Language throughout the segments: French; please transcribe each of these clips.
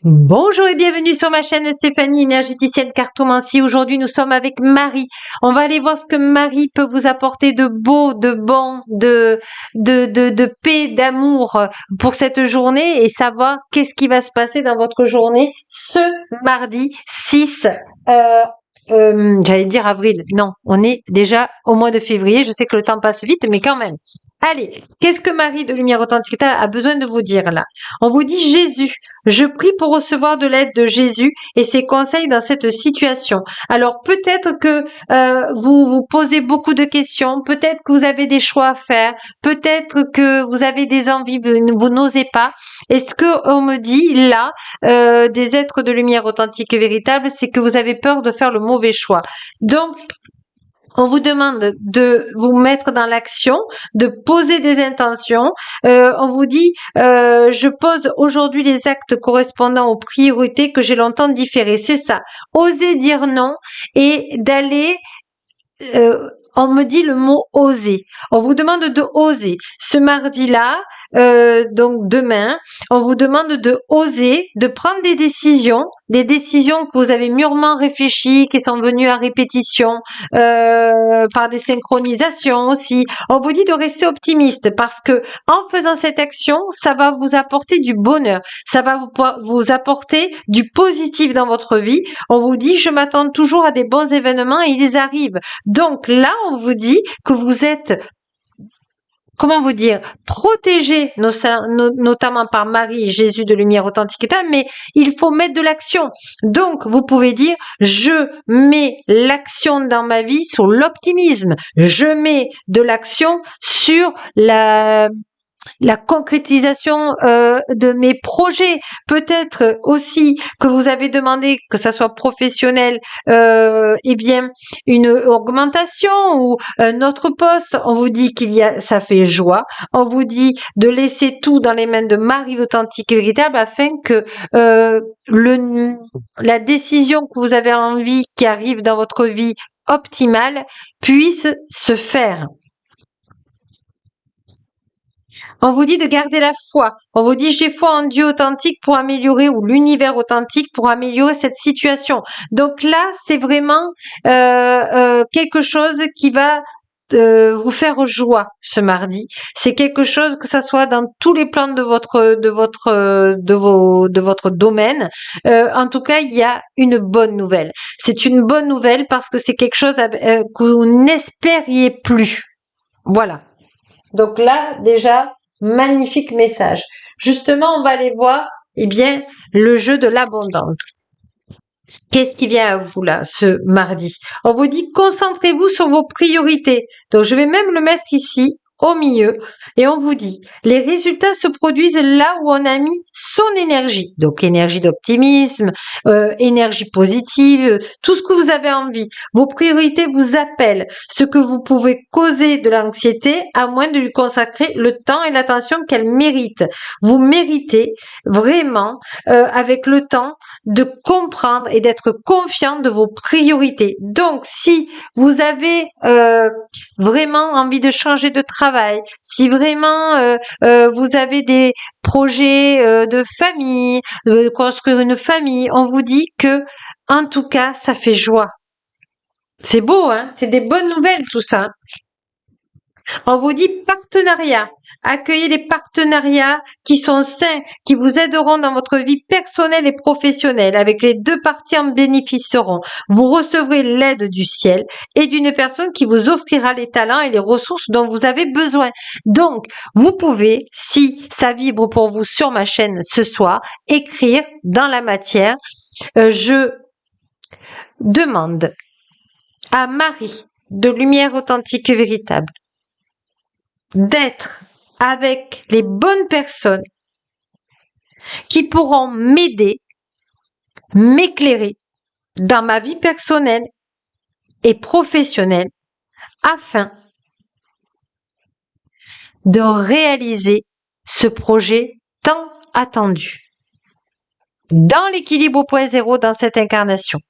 Bonjour et bienvenue sur ma chaîne Stéphanie, énergéticienne cartomancie. Aujourd'hui, nous sommes avec Marie. On va aller voir ce que Marie peut vous apporter de beau, de bon, de paix, d'amour pour cette journée et savoir qu'est-ce qui va se passer dans votre journée ce mardi 6 j'allais dire avril. Non, on est déjà au mois de février. Je sais que le temps passe vite, mais quand même. Allez, qu'est-ce que Marie de Lumière Authentique a besoin de vous dire là? On vous dit Jésus. Je prie pour recevoir de l'aide de Jésus et ses conseils dans cette situation. Alors peut-être que vous vous posez beaucoup de questions, peut-être que vous avez des choix à faire, peut-être que vous avez des envies, vous n'osez pas. Et ce que on me dit là, des êtres de lumière authentique et véritable, c'est que vous avez peur de faire le mauvais choix. Donc on vous demande de vous mettre dans l'action, de poser des intentions. On vous dit, je pose aujourd'hui les actes correspondant aux priorités que j'ai longtemps différées. C'est ça. Oser dire non et d'aller on me dit le mot oser. On vous demande de oser. Ce mardi-là, donc demain, on vous demande de oser, de prendre des décisions que vous avez mûrement réfléchies, qui sont venues à répétition, par des synchronisations aussi. On vous dit de rester optimiste parce que en faisant cette action, ça va vous apporter du bonheur, ça va vous apporter du positif dans votre vie. On vous dit, je m'attends toujours à des bons événements et ils arrivent. Donc là, on vous dit que vous êtes, comment vous dire, protégé, notamment par Marie, Jésus de Lumière Authentique, mais il faut mettre de l'action. Donc, vous pouvez dire, je mets l'action dans ma vie sur l'optimisme. Je mets de l'action sur la concrétisation de mes projets. Peut-être aussi que vous avez demandé que ça soit professionnel, eh bien une augmentation ou un autre poste. On vous dit ça fait joie. On vous dit de laisser tout dans les mains de Marie authentique et véritable afin que la décision que vous avez envie qui arrive dans votre vie optimale puisse se faire. On vous dit de garder la foi. On vous dit j'ai foi en Dieu authentique pour améliorer ou l'univers authentique pour améliorer cette situation. Donc là, c'est vraiment quelque chose qui va vous faire joie ce mardi. C'est quelque chose que ça soit dans tous les plans de votre domaine. En tout cas, il y a une bonne nouvelle. C'est une bonne nouvelle parce que c'est quelque chose que vous n'espériez plus. Voilà. Donc là, déjà, magnifique message. Justement, on va aller voir, eh bien, le jeu de l'abondance. Qu'est-ce qui vient à vous là, ce mardi? On vous dit, concentrez-vous sur vos priorités. Donc, je vais même le mettre ici, au milieu, et on vous dit, les résultats se produisent là où on a mis son énergie. Donc, énergie d'optimisme, énergie positive, tout ce que vous avez envie. Vos priorités vous appellent. Ce que vous pouvez causer de l'anxiété, à moins de lui consacrer le temps et l'attention qu'elle mérite. Vous méritez vraiment, avec le temps, de comprendre et d'être confiant de vos priorités. Donc, si vous avez vraiment envie de changer de travail, si vraiment vous avez des projets de famille, de construire une famille, on vous dit que, en tout cas, ça fait joie. C'est beau, hein? C'est des bonnes nouvelles tout ça. On vous dit partenariat. Accueillez les partenariats qui sont sains, qui vous aideront dans votre vie personnelle et professionnelle. Avec les deux parties en bénéficieront. Vous recevrez l'aide du ciel et d'une personne qui vous offrira les talents et les ressources dont vous avez besoin. Donc, vous pouvez, si ça vibre pour vous sur ma chaîne ce soir, écrire dans la matière je demande à Marie de Lumière Authentique et Véritable d'être avec les bonnes personnes qui pourront m'aider, m'éclairer dans ma vie personnelle et professionnelle afin de réaliser ce projet tant attendu dans l'équilibre au point zéro dans cette incarnation.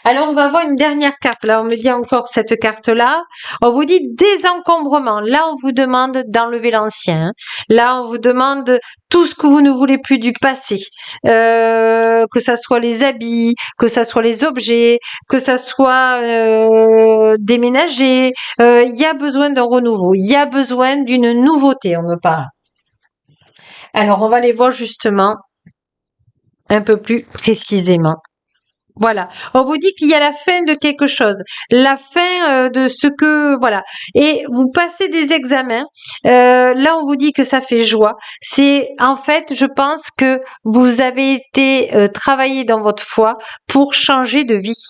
Alors, on va voir une dernière carte. Là, on me dit encore cette carte-là. On vous dit désencombrement. Là, on vous demande d'enlever l'ancien. Là, on vous demande tout ce que vous ne voulez plus du passé. Que ça soit les habits, que ça soit les objets, que ça soit déménager. Il y a besoin d'un renouveau. Il y a besoin d'une nouveauté, on me parle. Alors, on va les voir justement un peu plus précisément. Voilà. On vous dit qu'il y a la fin de quelque chose, la fin de ce que voilà. Et vous passez des examens. Là, on vous dit que ça fait joie. C'est en fait, je pense que vous avez été travaillé dans votre foi pour changer de vie,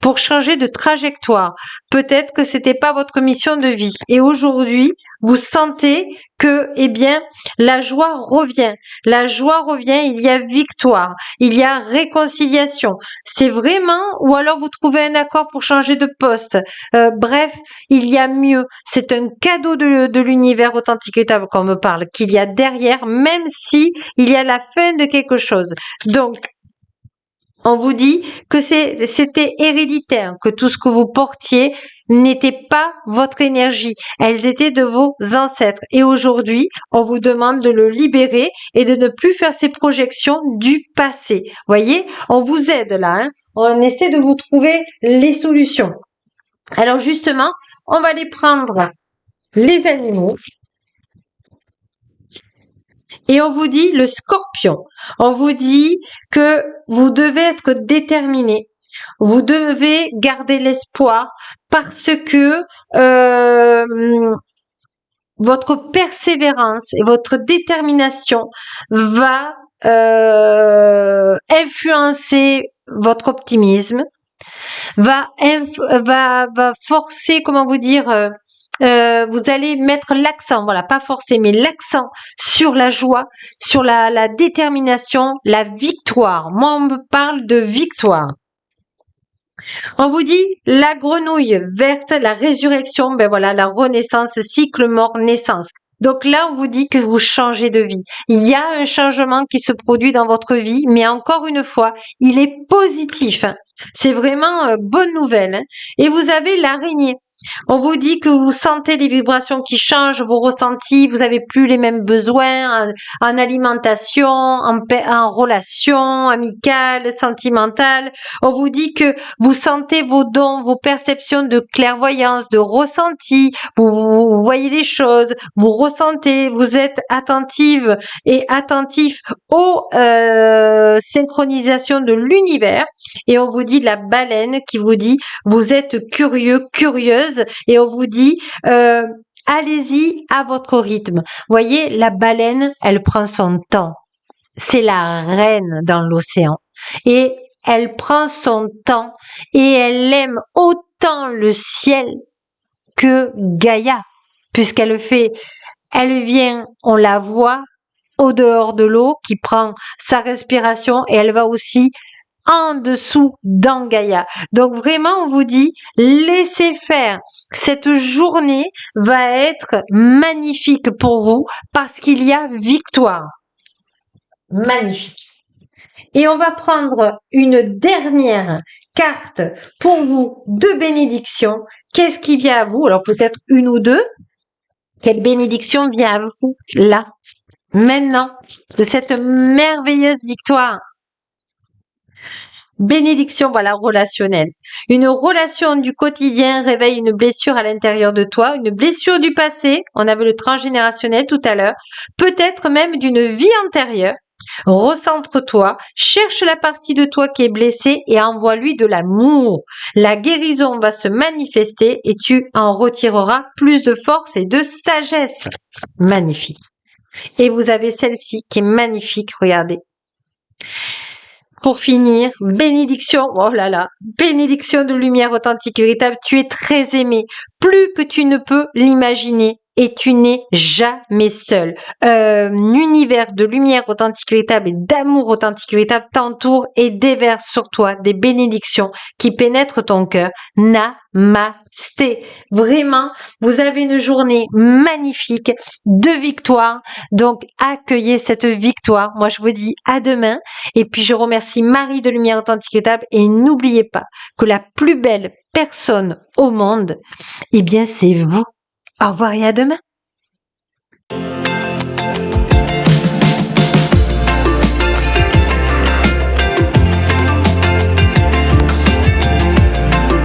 pour changer de trajectoire. Peut-être que c'était pas votre mission de vie. Et aujourd'hui, vous sentez que, eh bien, la joie revient. La joie revient. Il y a victoire. Il y a réconciliation. C'est vraiment, ou alors vous trouvez un accord pour changer de poste. Bref, il y a mieux. C'est un cadeau de l'univers authentique étable qu'on me parle, qu'il y a derrière, même si il y a la fin de quelque chose. Donc, on vous dit que c'était héréditaire, que tout ce que vous portiez n'était pas votre énergie. Elles étaient de vos ancêtres. Et aujourd'hui, on vous demande de le libérer et de ne plus faire ces projections du passé. Voyez, on vous aide là. Hein. On essaie de vous trouver les solutions. Alors justement, on va aller prendre les animaux. Et on vous dit le scorpion. On vous dit que vous devez être déterminé. Vous devez garder l'espoir parce que votre persévérance et votre détermination va influencer votre optimisme, va forcer, comment vous dire, vous allez mettre l'accent, voilà, pas forcer, mais l'accent sur la joie, sur la détermination, la victoire. Moi, on me parle de victoire. On vous dit la grenouille verte, la résurrection, ben voilà, la renaissance, cycle mort-naissance. Donc là, on vous dit que vous changez de vie. Il y a un changement qui se produit dans votre vie, mais encore une fois, il est positif. C'est vraiment bonne nouvelle. Hein. Et vous avez l'araignée. On vous dit que vous sentez les vibrations qui changent, vos ressentis, vous avez plus les mêmes besoins en alimentation, en relation amicale, sentimentale. On vous dit que vous sentez vos dons, vos perceptions de clairvoyance, de ressenti, vous voyez les choses, vous ressentez, vous êtes attentive et attentif aux synchronisations de l'univers. Et on vous dit la baleine qui vous dit vous êtes curieux, curieuse, et on vous dit allez-y à votre rythme. Voyez, la baleine, elle prend son temps. C'est la reine dans l'océan. Et elle prend son temps et elle aime autant le ciel que Gaïa, puisqu'elle fait, elle vient, on la voit au dehors de l'eau, qui prend sa respiration et elle va aussi en dessous dans Gaïa. Donc vraiment, on vous dit, laissez faire. Cette journée va être magnifique pour vous parce qu'il y a victoire. Magnifique. Et on va prendre une dernière carte pour vous de bénédiction. Qu'est-ce qui vient à vous? Alors peut-être une ou deux. Quelle bénédiction vient à vous là, maintenant, de cette merveilleuse victoire? Bénédiction, voilà, relationnelle. Une relation du quotidien réveille une blessure à l'intérieur de toi, une blessure du passé, on avait le transgénérationnel tout à l'heure, peut-être même d'une vie antérieure. Recentre-toi, cherche la partie de toi qui est blessée et envoie-lui de l'amour. La guérison va se manifester et tu en retireras plus de force et de sagesse. Magnifique. Et vous avez celle-ci qui est magnifique, regardez. Pour finir, bénédiction, oh là là, bénédiction de lumière authentique véritable, tu es très aimé, plus que tu ne peux l'imaginer. et tu n'es jamais seul. Un univers de lumière authentique véritable et d'amour authentique véritable t'entoure et déverse sur toi des bénédictions qui pénètrent ton cœur. Namasté. Vraiment, vous avez une journée magnifique de victoire. Donc, accueillez cette victoire. Moi, je vous dis à demain. Et puis, je remercie Marie de Lumière Authentique Véritable. Et n'oubliez pas que la plus belle personne au monde, eh bien, c'est vous. Au revoir et à demain.